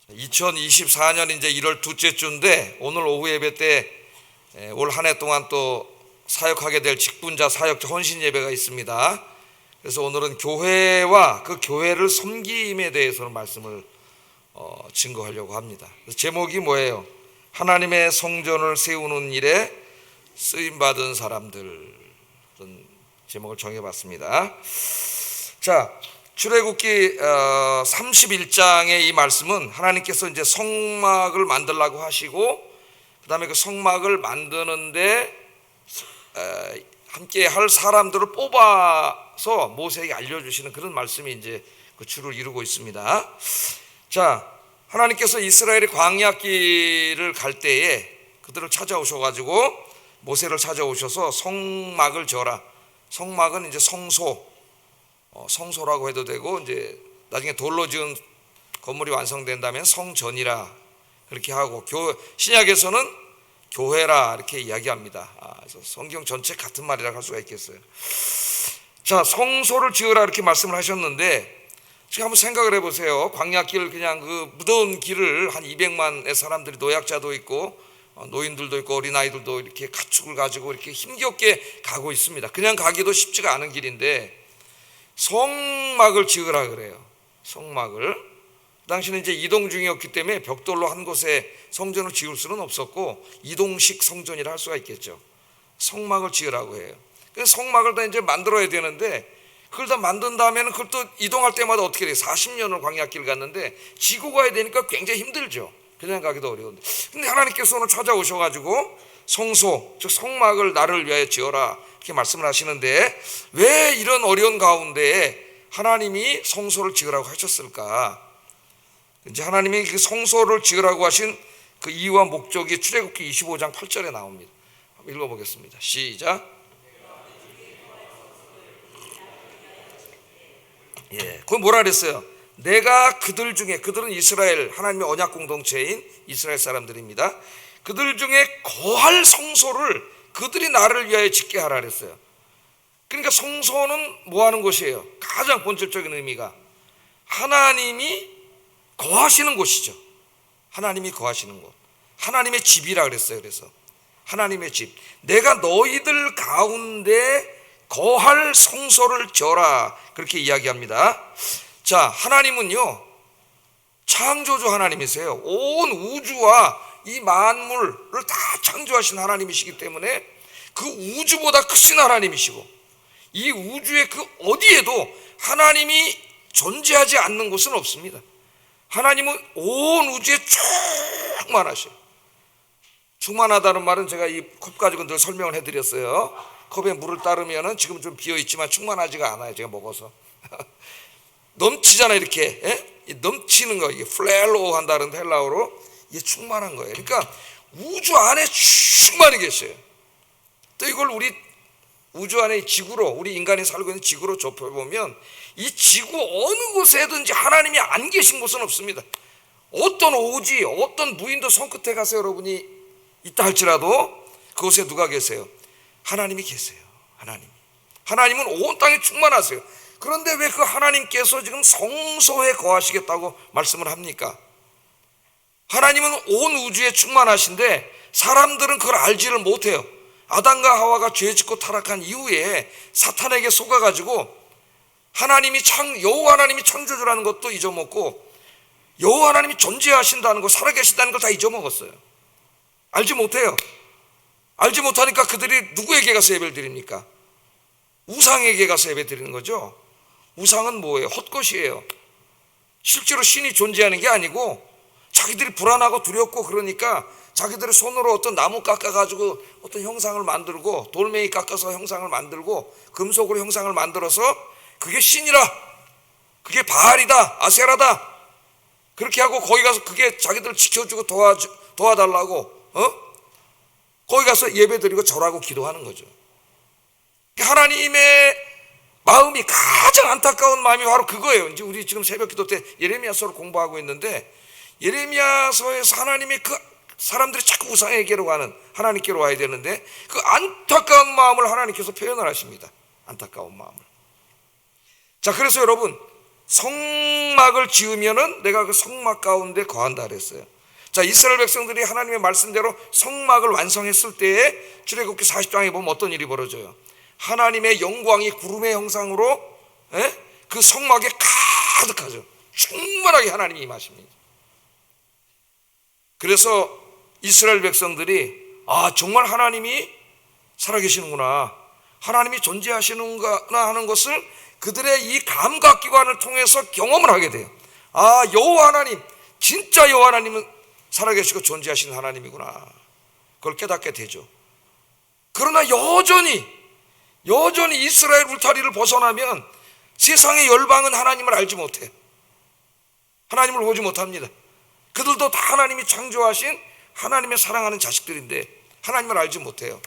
2024년 이제 1월 둘째 주인데 오늘 오후 예배 때 올 한 해 동안 또 사역하게 될 직분자 사역자 헌신 예배가 있습니다. 그래서 오늘은 교회와 그 교회를 섬김에 대해서 말씀을 증거하려고 합니다. 제목이 뭐예요? 하나님의 성전을 세우는 일에 쓰임받은 사람들, 그런 제목을 정해봤습니다. 자, 출애굽기 31장의 이 말씀은 하나님께서 이제 성막을 만들라고 하시고, 그 다음에 그 성막을 만드는데 함께 할 사람들을 뽑아서 모세에게 알려주시는 그런 말씀이 이제 그 주를 이루고 있습니다. 자, 하나님께서 이스라엘이 광야길을 갈 때에 그들을 찾아오셔가지고 모세를 찾아오셔서 성막을 저라. 성막은 이제 성소라고 해도 되고, 이제 나중에 돌로 지은 건물이 완성된다면 성전이라 그렇게 하고, 신약에서는 교회라 이렇게 이야기합니다. 그래서 성경 전체 같은 말이라고 할 수가 있겠어요. 자, 성소를 지으라 이렇게 말씀을 하셨는데, 지금 한번 생각을 해보세요. 광야길, 그냥 그 무더운 길을 한 200만의 사람들이, 노약자도 있고 노인들도 있고 어린아이들도 이렇게 가축을 가지고 이렇게 힘겹게 가고 있습니다. 그냥 가기도 쉽지가 않은 길인데 성막을 지으라 그래요. 성막을. 그 당시는 이제 이동 중이었기 때문에 벽돌로 한 곳에 성전을 지을 수는 없었고 이동식 성전이라 할 수가 있겠죠. 성막을 지으라고 해요. 그래서 성막을 다 이제 만들어야 되는데, 그걸 다 만든 다음에는 그걸 또 이동할 때마다 어떻게 돼요? 40년을 광야길 갔는데 지고 가야 되니까 굉장히 힘들죠. 그냥 가기도 어려운데, 근데 하나님께서는 찾아오셔가지고 성소, 즉 성막을 나를 위하여 지어라 이렇게 말씀을 하시는데, 왜 이런 어려운 가운데 하나님이 성소를 지으라고 하셨을까? 이제 하나님이 그 성소를 지으라고 하신 그 이유와 목적이 출애굽기 25장 8절에 나옵니다. 한번 읽어보겠습니다. 시작. 그건 뭐라 그랬어요? 내가 그들 중에, 그들은 이스라엘, 하나님의 언약 공동체인 이스라엘 사람들입니다. 그들 중에 거할 성소를 그들이 나를 위하여 짓게 하라 그랬어요. 그러니까 성소는 뭐 하는 곳이에요? 가장 본질적인 의미가 하나님이 거하시는 곳이죠. 하나님이 거하시는 곳, 하나님의 집이라 그랬어요. 그래서 하나님의 집, 내가 너희들 가운데 거할 성소를 져라 그렇게 이야기합니다. 자, 하나님은요 창조주 하나님이세요. 온 우주와 이 만물을 다 창조하신 하나님이시기 때문에 그 우주보다 크신 하나님이시고, 이 우주의 그 어디에도 하나님이 존재하지 않는 곳은 없습니다. 하나님은 온 우주에 충만하셔요. 충만하다는 말은 제가 이 컵 가지고 늘 설명을 해드렸어요. 컵에 물을 따르면은 지금 좀 비어있지만 충만하지가 않아요. 제가 먹어서 넘치잖아요. 이렇게 넘치는 거, 이게 플레로 한다는 헬라어로 이게 충만한 거예요. 그러니까 우주 안에 충만히 계셔요. 또 이걸 우리 우주 안에 지구로, 우리 인간이 살고 있는 지구로 좁혀보면 이 지구 어느 곳에든지 하나님이 안 계신 곳은 없습니다. 어떤 오지, 어떤 무인도 손끝에 가서 여러분이 있다 할지라도 그곳에 누가 계세요? 하나님이 계세요. 하나님은 온 땅에 충만하세요. 그런데 왜 그 하나님께서 지금 성소에 거하시겠다고 말씀을 합니까? 하나님은 온 우주에 충만하신데 사람들은 그걸 알지를 못해요. 아담과 하와가 죄 짓고 타락한 이후에 사탄에게 속아가지고 여호와 하나님이 창조주라는 것도 잊어먹고, 여호와 하나님이 존재하신다는 거, 살아계신다는 걸 다 잊어먹었어요. 알지 못해요. 알지 못하니까 그들이 누구에게 가서 예배를 드립니까? 우상에게 가서 예배 드리는 거죠. 우상은 뭐예요? 헛것이에요. 실제로 신이 존재하는 게 아니고 자기들이 불안하고 두렵고 그러니까 자기들의 손으로 어떤 나무 깎아가지고 어떤 형상을 만들고, 돌멩이 깎아서 형상을 만들고, 금속으로 형상을 만들어서 그게 신이라, 그게 바알이다, 아세라다 그렇게 하고 거기 가서 그게 자기들을 지켜주고 도와달라고 거기 가서 예배드리고 절하고 기도하는 거죠. 하나님의 마음이, 가장 안타까운 마음이 바로 그거예요. 이제 우리 지금 새벽기도 때 예레미야서를 공부하고 있는데, 예레미야서에서 하나님의 그 사람들이 자꾸 우상에게로 가는, 하나님께로 와야 되는데 그 안타까운 마음을 하나님께서 표현을 하십니다. 안타까운 마음을. 자, 그래서 여러분, 성막을 지으면은 내가 그 성막 가운데 거한다 그랬어요. 자, 이스라엘 백성들이 하나님의 말씀대로 성막을 완성했을 때에 출애굽기 40장에 보면 어떤 일이 벌어져요? 하나님의 영광이 구름의 형상으로 그 성막에 가득하죠. 충만하게 하나님이 임하십니다. 그래서 이스라엘 백성들이 정말 하나님이 살아계시는구나, 하나님이 존재하시는구나 하는 것을 그들의 이 감각기관을 통해서 경험을 하게 돼요. 여호와 하나님, 진짜 여호와 하나님은 살아계시고 존재하시는 하나님이구나, 그걸 깨닫게 되죠. 그러나 여전히 이스라엘 울타리를 벗어나면 세상의 열방은 하나님을 알지 못해요. 하나님을 보지 못합니다. 그들도 다 하나님이 창조하신 하나님의 사랑하는 자식들인데 하나님을 알지 못해요.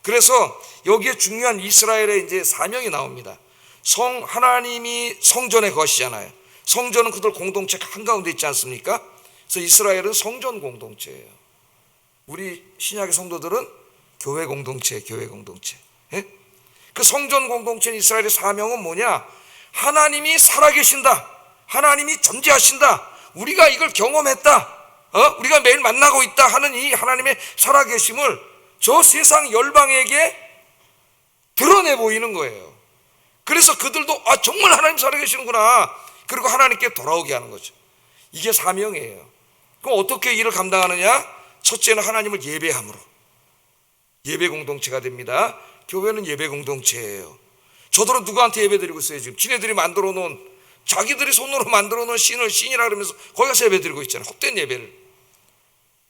그래서 여기에 중요한 이스라엘의 이제 사명이 나옵니다. 하나님이 성전의 것이잖아요. 성전은 그들 공동체 한가운데 있지 않습니까? 그래서 이스라엘은 성전 공동체예요. 우리 신약의 성도들은 교회 공동체. 예? 그 성전 공동체 이스라엘의 사명은 뭐냐? 하나님이 살아계신다, 하나님이 존재하신다, 우리가 이걸 경험했다, 우리가 매일 만나고 있다 하는 이 하나님의 살아계심을 저 세상 열방에게 드러내 보이는 거예요. 그래서 그들도 정말 하나님 살아계시는구나, 그리고 하나님께 돌아오게 하는 거죠. 이게 사명이에요. 그럼 어떻게 일을 감당하느냐? 첫째는 하나님을 예배함으로 예배 공동체가 됩니다. 교회는 예배 공동체예요. 저들은 누구한테 예배 드리고 있어요? 지금 지네들이 만들어 놓은, 자기들이 손으로 만들어 놓은 신을 신이라 그러면서 거기 가서 예배 드리고 있잖아요. 헛된 예배를.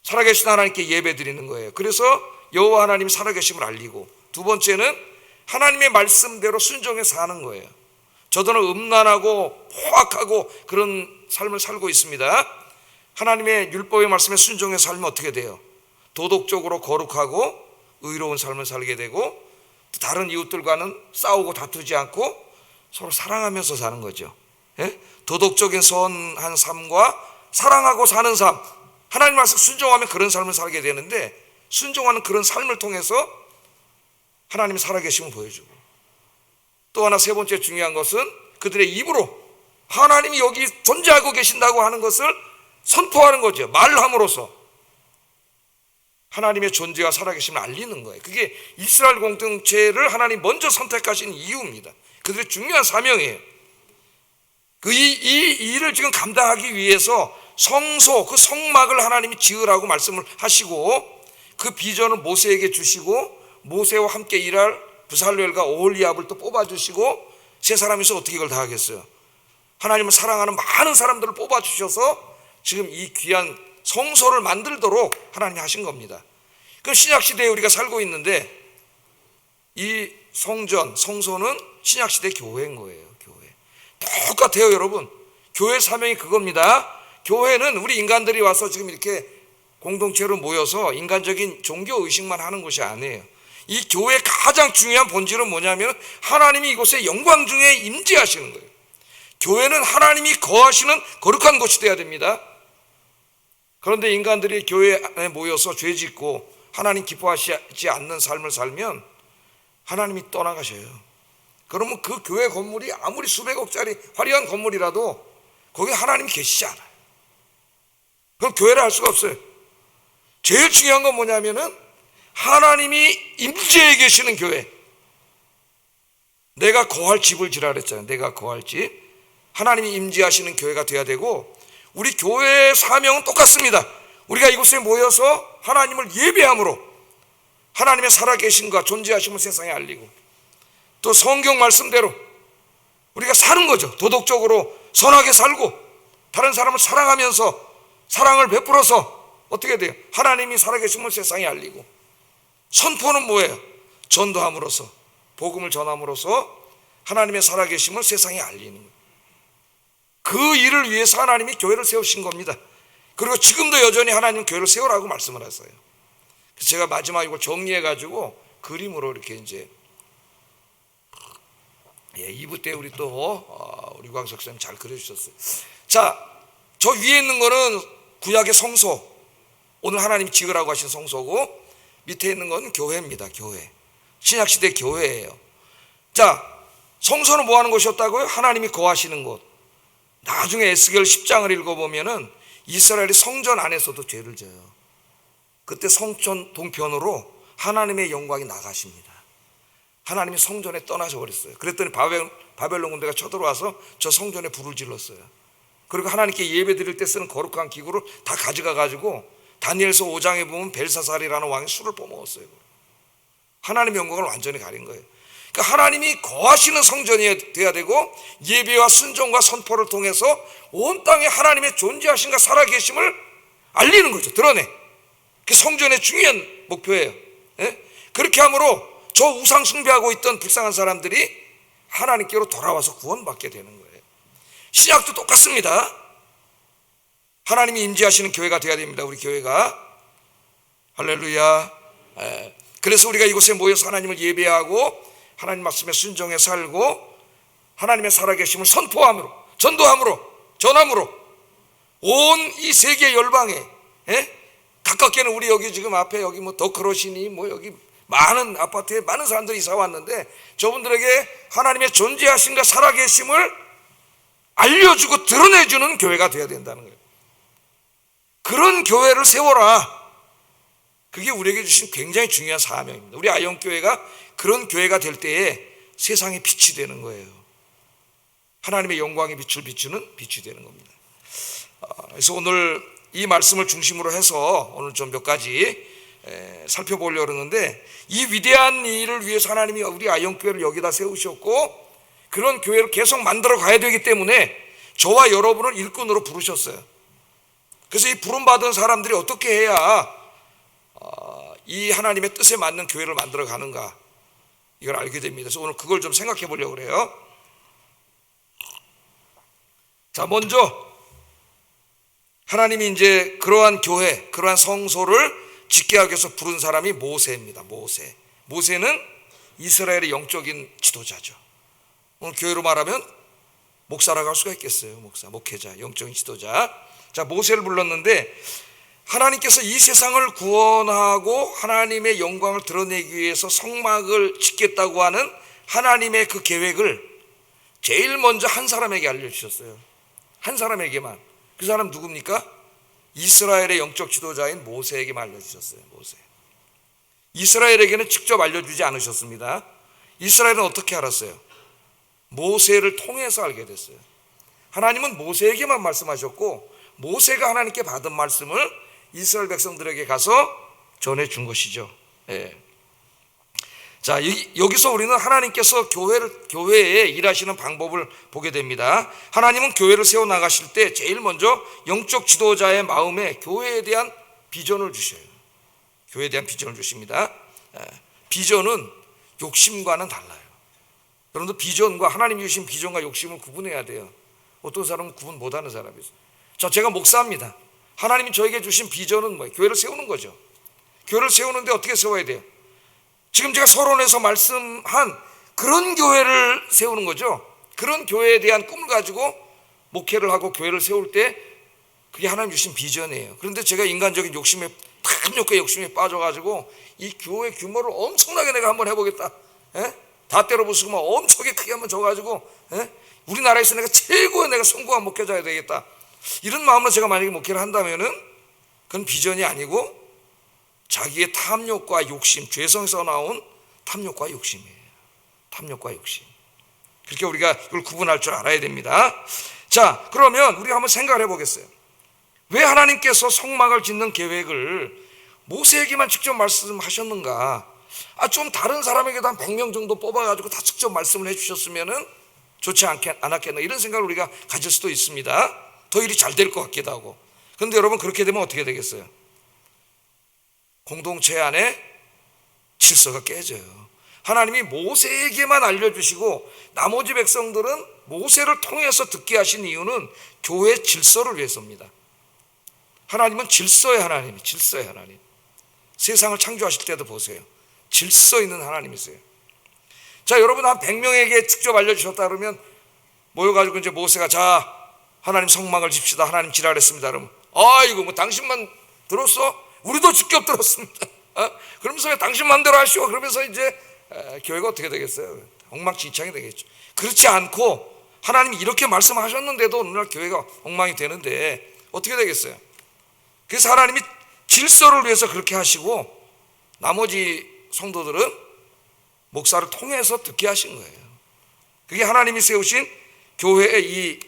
살아계신 하나님께 예배 드리는 거예요. 그래서 여호와 하나님 살아계심을 알리고, 두 번째는 하나님의 말씀대로 순종해서 사는 거예요. 저들은 음란하고 포악하고 그런 삶을 살고 있습니다. 하나님의 율법의 말씀에 순종해서 살면 어떻게 돼요? 도덕적으로 거룩하고 의로운 삶을 살게 되고, 다른 이웃들과는 싸우고 다투지 않고 서로 사랑하면서 사는 거죠. 예? 도덕적인 선한 삶과 사랑하고 사는 삶, 하나님 말씀 순종하면 그런 삶을 살게 되는데, 순종하는 그런 삶을 통해서 하나님이 살아계심을 보여주고, 또 하나 세 번째 중요한 것은 그들의 입으로 하나님이 여기 존재하고 계신다고 하는 것을 선포하는 거죠. 말함으로써 하나님의 존재와 살아계심을 알리는 거예요. 그게 이스라엘 공동체를 하나님 먼저 선택하신 이유입니다. 그들의 중요한 사명이에요. 이 일을 지금 감당하기 위해서 성소, 그 성막을 하나님이 지으라고 말씀을 하시고, 그 비전을 모세에게 주시고, 모세와 함께 일할 부살렐과 오홀리압을 또 뽑아주시고, 세 사람이서 어떻게 이걸 다 하겠어요? 하나님을 사랑하는 많은 사람들을 뽑아주셔서 지금 이 귀한 성소를 만들도록 하나님이 하신 겁니다. 그럼 신약시대에 우리가 살고 있는데, 이 성소는 신약시대 교회인 거예요. 교회 똑같아요. 여러분, 교회 사명이 그겁니다. 교회는 우리 인간들이 와서 지금 이렇게 공동체로 모여서 인간적인 종교 의식만 하는 곳이 아니에요. 이 교회의 가장 중요한 본질은 뭐냐면 하나님이 이곳에 영광 중에 임재하시는 거예요. 교회는 하나님이 거하시는 거룩한 곳이 돼야 됩니다. 그런데 인간들이 교회 안에 모여서 죄 짓고 하나님 기뻐하시지 않는 삶을 살면 하나님이 떠나가셔요. 그러면 그 교회 건물이 아무리 수백억짜리 화려한 건물이라도 거기 하나님이 계시지 않아요. 그럼 교회를 할 수가 없어요. 제일 중요한 건 뭐냐면은 하나님이 임재해 계시는 교회. 내가 거할 집을 지라 그랬잖아요. 내가 거할 집. 하나님이 임재하시는 교회가 돼야 되고, 우리 교회의 사명은 똑같습니다. 우리가 이곳에 모여서 하나님을 예배함으로 하나님의 살아계심과 존재하심을 세상에 알리고, 또 성경 말씀대로 우리가 사는 거죠. 도덕적으로 선하게 살고 다른 사람을 사랑하면서 사랑을 베풀어서 어떻게 돼요? 하나님이 살아계심을 세상에 알리고, 선포는 뭐예요? 전도함으로써, 복음을 전함으로써 하나님의 살아계심을 세상에 알리는 거예요. 그 일을 위해서 하나님이 교회를 세우신 겁니다. 그리고 지금도 여전히 하나님 교회를 세우라고 말씀을 하세요. 그래서 제가 마지막에 이걸 정리해가지고 그림으로 이렇게 이제 2부 때 우리 또 우리 광석 선생님 잘 그려주셨어요. 자, 저 위에 있는 거는 구약의 성소, 오늘 하나님이 지으라고 하신 성소고, 밑에 있는 건 교회입니다. 교회. 신약시대 교회예요. 자, 성소는 뭐 하는 곳이었다고요? 하나님이 거하시는 곳. 나중에 에스겔 10장을 읽어보면은 이스라엘이 성전 안에서도 죄를 져요. 그때 성전 동편으로 하나님의 영광이 나가십니다. 하나님이 성전에 떠나셔 버렸어요. 그랬더니 바벨론 군대가 쳐들어와서 저 성전에 불을 질렀어요. 그리고 하나님께 예배 드릴 때 쓰는 거룩한 기구를 다 가져가 가지고 다니엘서 5장에 보면 벨사살이라는 왕이 술을 퍼먹었어요. 하나님의 영광을 완전히 가린 거예요. 그러니까 하나님이 거하시는 성전이 돼야 되고 예배와 순종과 선포를 통해서 온 땅에 하나님의 존재하심과 살아계심을 알리는 거죠. 드러내. 그게 성전의 중요한 목표예요. 예? 그렇게 함으로 저 우상 숭배하고 있던 불쌍한 사람들이 하나님께로 돌아와서 구원받게 되는 거예요. 신약도 똑같습니다. 하나님이 임재하시는 교회가 되어야 됩니다. 우리 교회가. 할렐루야. 그래서 우리가 이곳에 모여서 하나님을 예배하고 하나님 말씀에 순종해 살고 하나님의 살아계심을 선포함으로, 전도함으로, 전함으로 온 이 세계 열방에, 가깝게는 우리 여기 지금 앞에 여기 뭐 더크로시니 뭐 여기 많은 아파트에 많은 사람들이 이사 왔는데 저분들에게 하나님의 존재하심과 살아계심을 알려주고 드러내주는 교회가 되어야 된다는 거예요. 그런 교회를 세워라. 그게 우리에게 주신 굉장히 중요한 사명입니다. 우리 아영교회가 그런 교회가 될 때에 세상에 빛이 되는 거예요. 하나님의 영광의 빛을 비추는 빛이 되는 겁니다. 그래서 오늘 이 말씀을 중심으로 해서 오늘 좀 몇 가지 살펴보려고 하는데, 이 위대한 일을 위해서 하나님이 우리 아영교회를 여기다 세우셨고 그런 교회를 계속 만들어 가야 되기 때문에 저와 여러분을 일꾼으로 부르셨어요. 그래서 이 부름받은 사람들이 어떻게 해야 이 하나님의 뜻에 맞는 교회를 만들어 가는가, 이걸 알게 됩니다. 그래서 오늘 그걸 좀 생각해 보려고 그래요. 자, 먼저 하나님이 이제 그러한 교회, 그러한 성소를 짓게 하기 위해서 부른 사람이 모세입니다. 모세는 이스라엘의 영적인 지도자죠. 오늘 교회로 말하면 목사라고 할 수가 있겠어요. 목회자, 영적인 지도자. 자, 모세를 불렀는데 하나님께서 이 세상을 구원하고 하나님의 영광을 드러내기 위해서 성막을 짓겠다고 하는 하나님의 그 계획을 제일 먼저 한 사람에게 알려주셨어요. 한 사람에게만. 그 사람 누굽니까? 이스라엘의 영적 지도자인 모세에게만 알려주셨어요. 모세. 이스라엘에게는 직접 알려주지 않으셨습니다. 이스라엘은 어떻게 알았어요? 모세를 통해서 알게 됐어요. 하나님은 모세에게만 말씀하셨고 모세가 하나님께 받은 말씀을 이스라엘 백성들에게 가서 전해준 것이죠. 자, 여기서 우리는 하나님께서 교회에 일하시는 방법을 보게 됩니다. 하나님은 교회를 세워나가실 때 제일 먼저 영적 지도자의 마음에 교회에 대한 비전을 주셔요. 교회에 대한 비전을 주십니다. 비전은 욕심과는 달라요. 여러분들 비전과 하나님이 주신 비전과 욕심을 구분해야 돼요. 어떤 사람은 구분 못하는 사람이 있어요. 자, 제가 목사입니다. 하나님이 저에게 주신 비전은 뭐예요? 교회를 세우는 거죠. 교회를 세우는데 어떻게 세워야 돼요? 지금 제가 서론에서 말씀한 그런 교회를 세우는 거죠. 그런 교회에 대한 꿈을 가지고 목회를 하고 교회를 세울 때 그게 하나님 주신 비전이에요. 그런데 제가 인간적인 욕심에, 탐욕과 욕심에 빠져가지고 이 교회 규모를 엄청나게 내가 한번 해보겠다. 다 때려 부수고 막 엄청나게 크게 한번 줘가지고 우리나라에서 내가 최고의 내가 성공한 목회자가 되겠다. 이런 마음으로 제가 만약에 목회를 한다면은 그건 비전이 아니고 자기의 탐욕과 욕심, 죄성에서 나온 탐욕과 욕심이에요. 탐욕과 욕심. 그렇게 우리가 이걸 구분할 줄 알아야 됩니다. 자, 그러면 우리가 한번 생각을 해보겠어요. 왜 하나님께서 성막을 짓는 계획을 모세에게만 직접 말씀하셨는가? 좀 다른 사람에게도 한 100명 정도 뽑아가지고 다 직접 말씀을 해주셨으면은 좋지 않았겠나, 이런 생각을 우리가 가질 수도 있습니다. 더 일이 잘 될 것 같기도 하고. 그런데 여러분, 그렇게 되면 어떻게 되겠어요? 공동체 안에 질서가 깨져요. 하나님이 모세에게만 알려주시고 나머지 백성들은 모세를 통해서 듣게 하신 이유는 교회 질서를 위해서입니다. 하나님은 질서의 하나님, 질서의 하나님. 세상을 창조하실 때도 보세요. 질서 있는 하나님이세요. 자, 여러분 한 100명에게 직접 알려주셨다 그러면 모여가지고 이제 모세가 자, 하나님 성막을 집시다. 하나님 지랄했습니다. 그러면 아이고 뭐 당신만 들었어? 우리도 직접 들었습니다. 그러면서 왜 당신 마음대로 하시오? 그러면서 이제 교회가 어떻게 되겠어요? 엉망진창이 되겠죠. 그렇지 않고 하나님이 이렇게 말씀하셨는데도 오늘날 교회가 엉망이 되는데 어떻게 되겠어요? 그래서 하나님이 질서를 위해서 그렇게 하시고 나머지 성도들은 목사를 통해서 듣게 하신 거예요. 그게 하나님이 세우신 교회의 이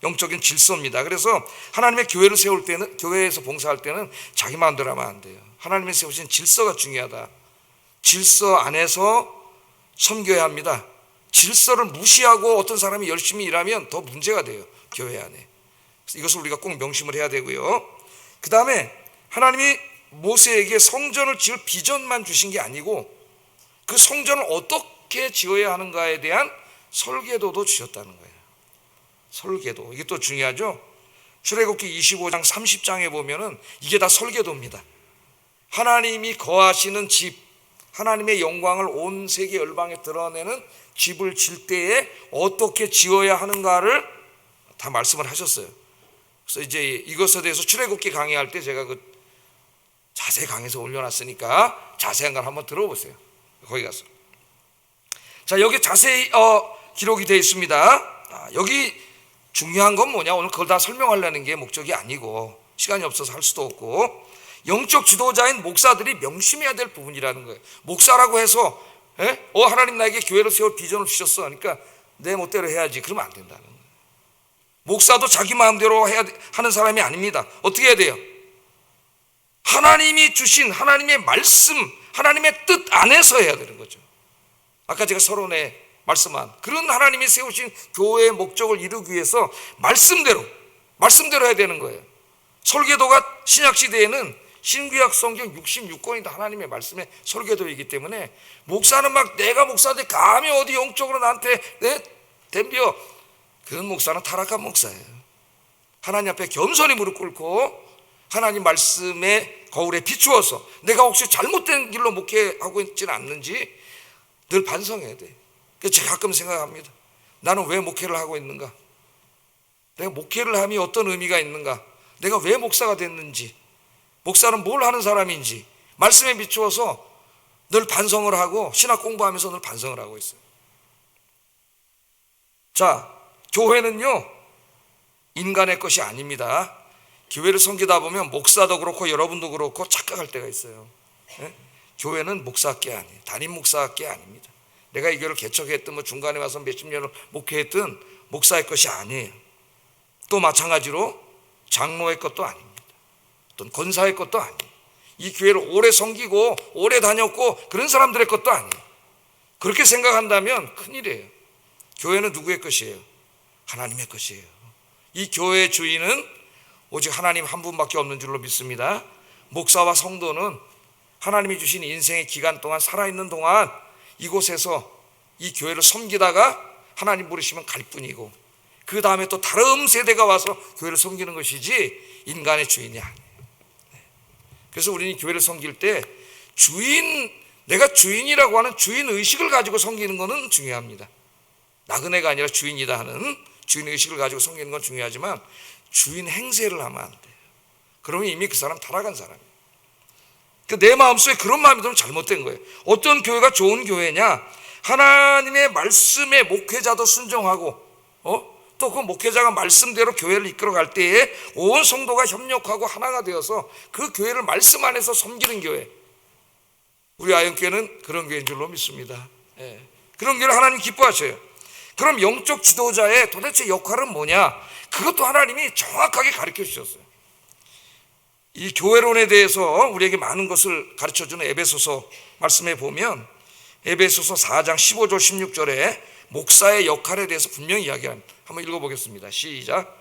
영적인 질서입니다. 그래서 하나님의 교회를 세울 때는, 교회에서 봉사할 때는 자기 마음대로 하면 안 돼요. 하나님이 세우신 질서가 중요하다. 질서 안에서 섬겨야 합니다. 질서를 무시하고 어떤 사람이 열심히 일하면 더 문제가 돼요, 교회 안에. 이것을 우리가 꼭 명심을 해야 되고요. 그 다음에 하나님이 모세에게 성전을 지을 비전만 주신 게 아니고 그 성전을 어떻게 지어야 하는가에 대한 설계도도 주셨다는 거예요. 설계도, 이게 또 중요하죠. 출애굽기 25장 30장에 보면은 이게 다 설계도입니다. 하나님이 거하시는 집, 하나님의 영광을 온 세계 열방에 드러내는 집을 질 때에 어떻게 지어야 하는가를 다 말씀을 하셨어요. 그래서 이제 이것에 대해서 출애굽기 강의할 때 제가 그 자세히 강해서 올려놨으니까 자세한 걸 한번 들어보세요. 거기 가서. 자, 여기 자세히 기록이 되어 있습니다. 여기 중요한 건 뭐냐, 오늘 그걸 다 설명하려는 게 목적이 아니고 시간이 없어서 할 수도 없고, 영적 지도자인 목사들이 명심해야 될 부분이라는 거예요. 목사라고 해서 하나님 나에게 교회를 세울 비전을 주셨어, 그러니까 내 멋대로 해야지, 그러면 안 된다는 거예요. 목사도 자기 마음대로 해야 하는 사람이 아닙니다. 어떻게 해야 돼요? 하나님이 주신 하나님의 말씀, 하나님의 뜻 안에서 해야 되는 거죠. 아까 제가 서론에 말씀한 그런 하나님이 세우신 교회의 목적을 이루기 위해서 말씀대로 해야 되는 거예요. 설계도가 신약시대에는 신구약 성경 66권이 다 하나님의 말씀의 설계도이기 때문에 목사는 막 내가 목사인데 감히 어디 영적으로 나한테 덤벼, 그런 목사는 타락한 목사예요. 하나님 앞에 겸손히 무릎 꿇고 하나님 말씀의 거울에 비추어서 내가 혹시 잘못된 길로 목회하고 있지는 않는지 늘 반성해야 돼. 그래서 제가 가끔 생각합니다. 나는 왜 목회를 하고 있는가? 내가 목회를 함이 어떤 의미가 있는가? 내가 왜 목사가 됐는지, 목사는 뭘 하는 사람인지 말씀에 비추어서 늘 반성을 하고 신학 공부하면서 늘 반성을 하고 있어요. 자, 교회는요 인간의 것이 아닙니다. 교회를 섬기다 보면 목사도 그렇고 여러분도 그렇고 착각할 때가 있어요. 교회는 목사께 아니에요. 담임 목사께 아닙니다. 내가 이 교회를 개척했든 뭐 중간에 와서 몇십 년을 목회했든 목사의 것이 아니에요. 또 마찬가지로 장로의 것도 아닙니다. 또는 권사의 것도 아니에요. 이 교회를 오래 섬기고 오래 다녔고 그런 사람들의 것도 아니에요. 그렇게 생각한다면 큰일이에요. 교회는 누구의 것이에요? 하나님의 것이에요. 이 교회의 주인은 오직 하나님 한 분밖에 없는 줄로 믿습니다. 목사와 성도는 하나님이 주신 인생의 기간 동안, 살아있는 동안 이곳에서 이 교회를 섬기다가 하나님 부르시면 갈 뿐이고, 그 다음에 또 다른 세대가 와서 교회를 섬기는 것이지 인간의 주인이 아니에요. 그래서 우리는 교회를 섬길 때 내가 주인이라고 하는 주인의식을 가지고 섬기는 것은 중요합니다. 나그네가 아니라 주인이다 하는 주인의식을 가지고 섬기는 건 중요하지만 주인 행세를 하면 안 돼요. 그러면 이미 그 사람 타락한 사람이에요. 내 마음속에 그런 마음이 들면 잘못된 거예요. 어떤 교회가 좋은 교회냐? 하나님의 말씀에 목회자도 순종하고 또 그 목회자가 말씀대로 교회를 이끌어갈 때에 온 성도가 협력하고 하나가 되어서 그 교회를 말씀 안에서 섬기는 교회, 우리 아영교회는 그런 교회인 줄로 믿습니다. 그런 교회를 하나님 기뻐하셔요. 그럼 영적 지도자의 도대체 역할은 뭐냐? 그것도 하나님이 정확하게 가르쳐 주셨어요. 이 교회론에 대해서 우리에게 많은 것을 가르쳐주는 에베소서 말씀에 보면 에베소서 4장 15절 16절에 목사의 역할에 대해서 분명히 이야기합니다. 한번 읽어보겠습니다. 시작.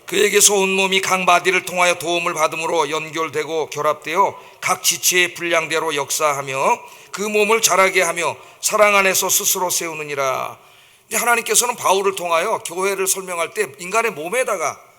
그에게서 온 몸이 각 마디를 통하여 도움을 받음으로 연결되고 결합되어 각 지체의 분량대로 역사하며 그 몸을 자라게 하며 사랑 안에서 스스로 세우느니라. 하나님께서는 바울을 통하여 교회를 설명할 때 인간의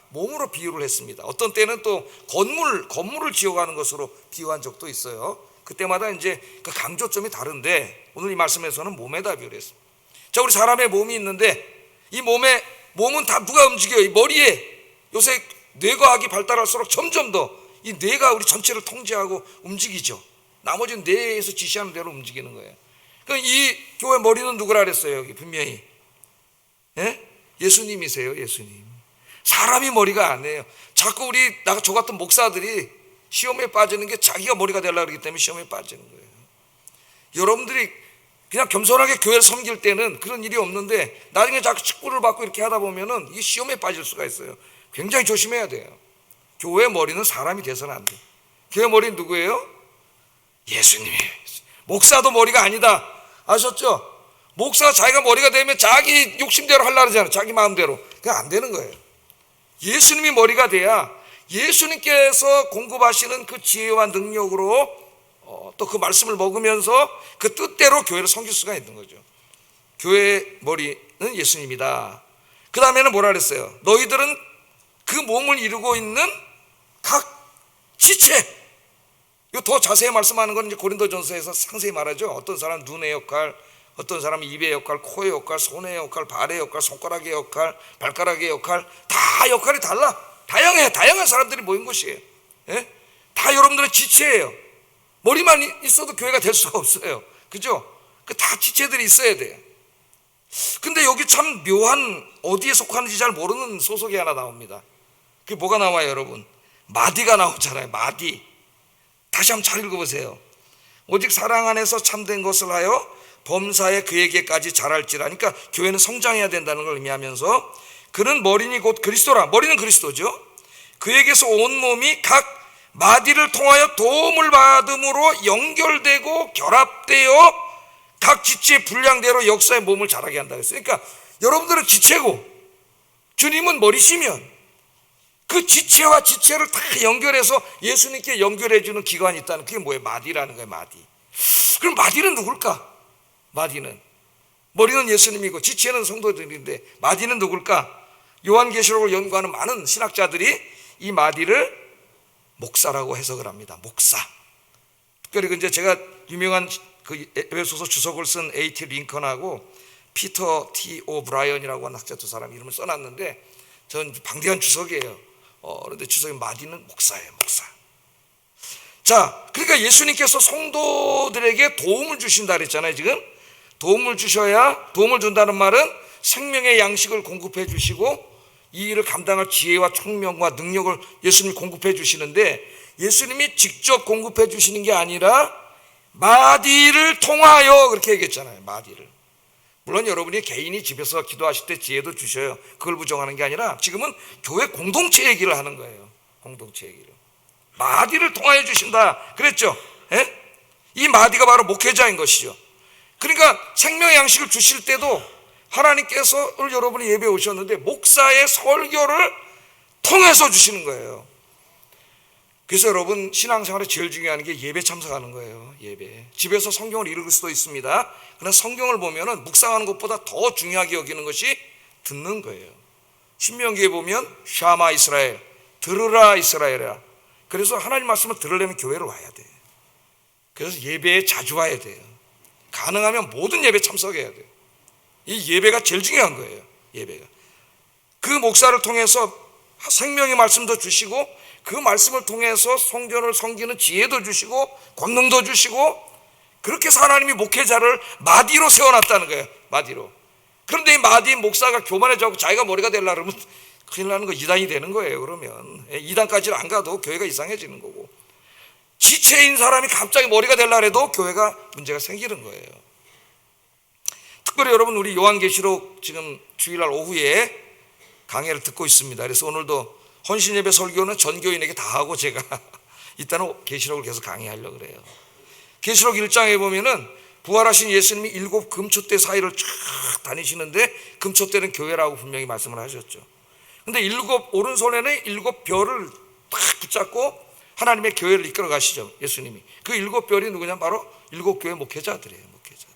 몸으로 비유를 했습니다. 어떤 때는 또 건물을 지어가는 것으로 비유한 적도 있어요. 그때마다 이제 그 강조점이 다른데 오늘 이 말씀에서는 몸에다 비유를 했습니다. 자, 우리 사람의 몸이 있는데 이 몸은 다 누가 움직여요? 이 머리에 요새 뇌과학이 발달할수록 점점 더 이 뇌가 우리 전체를 통제하고 움직이죠. 나머지는 뇌에서 지시하는 대로 움직이는 거예요. 그럼 이 교회 머리는 누구라 그랬어요? 여기 분명히 예수님이세요. 예수님. 사람이 머리가 아니에요. 자꾸 저 같은 목사들이 시험에 빠지는 게 자기가 머리가 되려고 그러기 때문에 시험에 빠지는 거예요. 여러분들이 그냥 겸손하게 교회를 섬길 때는 그런 일이 없는데 나중에 자꾸 직분을 받고 이렇게 하다 보면은 이 시험에 빠질 수가 있어요. 굉장히 조심해야 돼요. 교회 머리는 사람이 돼서는 안 돼. 교회 머리는 누구예요? 예수님이에요. 목사도 머리가 아니다. 아셨죠? 목사가 자기가 머리가 되면 자기 욕심대로 하려고 하잖아요. 자기 마음대로. 그게 안 되는 거예요. 예수님이 머리가 돼야 예수님께서 공급하시는 그 지혜와 능력으로 또 그 말씀을 먹으면서 그 뜻대로 교회를 섬길 수가 있는 거죠. 교회의 머리는 예수님이다. 그 다음에는 뭐라 그랬어요? 너희들은 그 몸을 이루고 있는 각 지체. 이거 더 자세히 말씀하는 건 이제 고린도전서에서 상세히 말하죠. 어떤 사람은 눈의 역할, 어떤 사람은 입의 역할, 코의 역할, 손의 역할, 발의 역할, 손가락의 역할, 발가락의 역할, 다 역할이 달라. 다양한 사람들이 모인 곳이에요. 다 여러분들의 지체예요. 머리만 있어도 교회가 될 수가 없어요. 그죠? 다 지체들이 있어야 돼요. 근데 여기 참 묘한, 어디에 속하는지 잘 모르는 소속이 하나 나옵니다. 그게 뭐가 나와요, 여러분? 마디가 나오잖아요. 마디. 다시 한번 잘 읽어보세요. 오직 사랑 안에서 참된 것을 하여 범사에 그에게까지 자랄지라. 그러니까 교회는 성장해야 된다는 걸 의미하면서 그는 머리니 곧 그리스도라. 머리는 그리스도죠. 그에게서 온 몸이 각 마디를 통하여 도움을 받음으로 연결되고 결합되어 각 지체의 분량대로 역사의 몸을 자라게 한다 그랬어요. 그러니까 여러분들은 지체고 주님은 머리시면 그 지체와 지체를 다 연결해서 예수님께 연결해 주는 기관이 있다는, 그게 뭐예요? 마디라는 거예요. 마디. 그럼 마디는 누굴까? 마디는, 머리는 예수님이고 지체는 성도들인데 마디는 누굴까? 요한계시록을 연구하는 많은 신학자들이 이 마디를 목사라고 해석을 합니다. 목사. 특별히 이제 제가 유명한 그 에베소서 주석을 쓴 A.T. 링컨하고 피터 T. 오브라이언이라고 하는 학자 두 사람 이름을 써놨는데 전 방대한 주석이에요. 그런데 주석의 마디는 목사예요. 목사. 자, 그러니까 예수님께서 성도들에게 도움을 주신다 그랬잖아요. 지금 도움을 주셔야, 도움을 준다는 말은 생명의 양식을 공급해 주시고 이 일을 감당할 지혜와 총명과 능력을 예수님이 공급해 주시는데, 예수님이 직접 공급해 주시는 게 아니라 마디를 통하여 그렇게 얘기했잖아요. 마디를. 물론 여러분이 개인이 집에서 기도하실 때 지혜도 주셔요. 그걸 부정하는 게 아니라 지금은 교회 공동체 얘기를 하는 거예요. 공동체 얘기를. 마디를 통하여 주신다 그랬죠. 이 마디가 바로 목회자인 것이죠. 그러니까 생명의 양식을 주실 때도 하나님께서 오늘 여러분이 예배에 오셨는데 목사의 설교를 통해서 주시는 거예요. 그래서 여러분 신앙생활에 제일 중요한 게 예배 참석하는 거예요. 예배. 집에서 성경을 읽을 수도 있습니다. 그러나 성경을 보면은 묵상하는 것보다 더 중요하게 여기는 것이 듣는 거예요. 신명기에 보면 샤마 이스라엘, 들으라 이스라엘아. 그래서 하나님 말씀을 들으려면 교회로 와야 돼요. 그래서 예배에 자주 와야 돼요. 가능하면 모든 예배 참석해야 돼요. 이 예배가 제일 중요한 거예요. 예배가. 그 목사를 통해서 생명의 말씀도 주시고 그 말씀을 통해서 성전을 섬기는 지혜도 주시고 권능도 주시고, 그렇게 해서 하나님이 목회자를 마디로 세워놨다는 거예요. 마디로. 그런데 이 마디 목사가 교만해져서 자기가 머리가 되려고 그러면 큰일 나는 거, 이단이 되는 거예요. 그러면 이단까지는 안 가도 교회가 이상해지는 거고, 지체인 사람이 갑자기 머리가 되려고 해도 교회가 문제가 생기는 거예요. 특별히 여러분 우리 요한계시록 지금 주일날 오후에 강의를 듣고 있습니다. 그래서 오늘도 헌신예배 설교는 전교인에게 다 하고 제가 이따는 계시록을 계속 강의하려고 그래요. 계시록 1장에 보면은 부활하신 예수님이 7 금초대 사이를 쫙 다니시는데 금초대는 교회라고 분명히 말씀을 하셨죠. 근데 오른손에는 7 별을 딱 붙잡고 하나님의 교회를 이끌어 가시죠. 예수님이. 그 7 별이 누구냐? 바로 7 교회 목회자들이에요. 목회자들.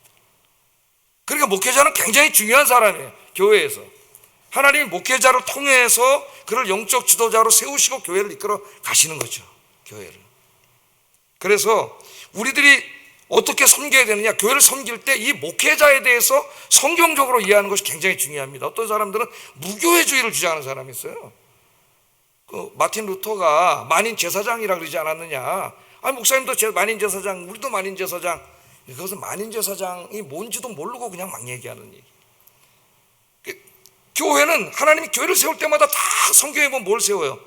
그러니까 목회자는 굉장히 중요한 사람이에요. 교회에서. 하나님이 목회자를 통해서 그를 영적 지도자로 세우시고 교회를 이끌어 가시는 거죠. 교회를. 그래서 우리들이 어떻게 섬겨야 되느냐, 교회를 섬길 때 이 목회자에 대해서 성경적으로 이해하는 것이 굉장히 중요합니다. 어떤 사람들은 무교회주의를 주장하는 사람이 있어요. 그 마틴 루터가 만인 제사장이라고 그러지 않았느냐. 아니 목사님도 만인제사장, 우리도 만인제사장. 그것은 만인제사장이 뭔지도 모르고 그냥 막 얘기하는 얘기. 교회는 하나님이 교회를 세울 때마다 다 성경에 보면 뭘 세워요?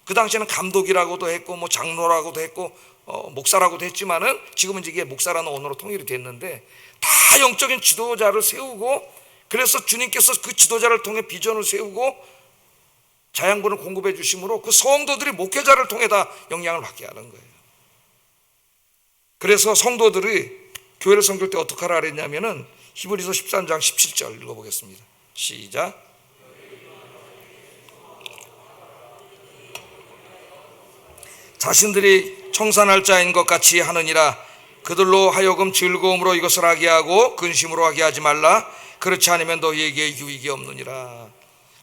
그 당시에는 감독이라고도 했고 뭐 장로라고도 했고 목사라고도 했지만은 지금은 이게 목사라는 언어로 통일이 됐는데 다 영적인 지도자를 세우고, 그래서 주님께서 그 지도자를 통해 비전을 세우고 자양분을 공급해 주심으로 그 성도들이 목회자를 통해 다 영향을 받게 하는 거예요. 그래서 성도들이 교회를 섬길 때 어떻게 하라 그랬냐면은 히브리서 13장 17절 읽어보겠습니다. 시작. 자신들이 청산할 자인 것 같이 하느니라. 그들로 하여금 즐거움으로 이것을 하게 하고 근심으로 하게 하지 말라. 그렇지 않으면 너희에게 유익이 없느니라.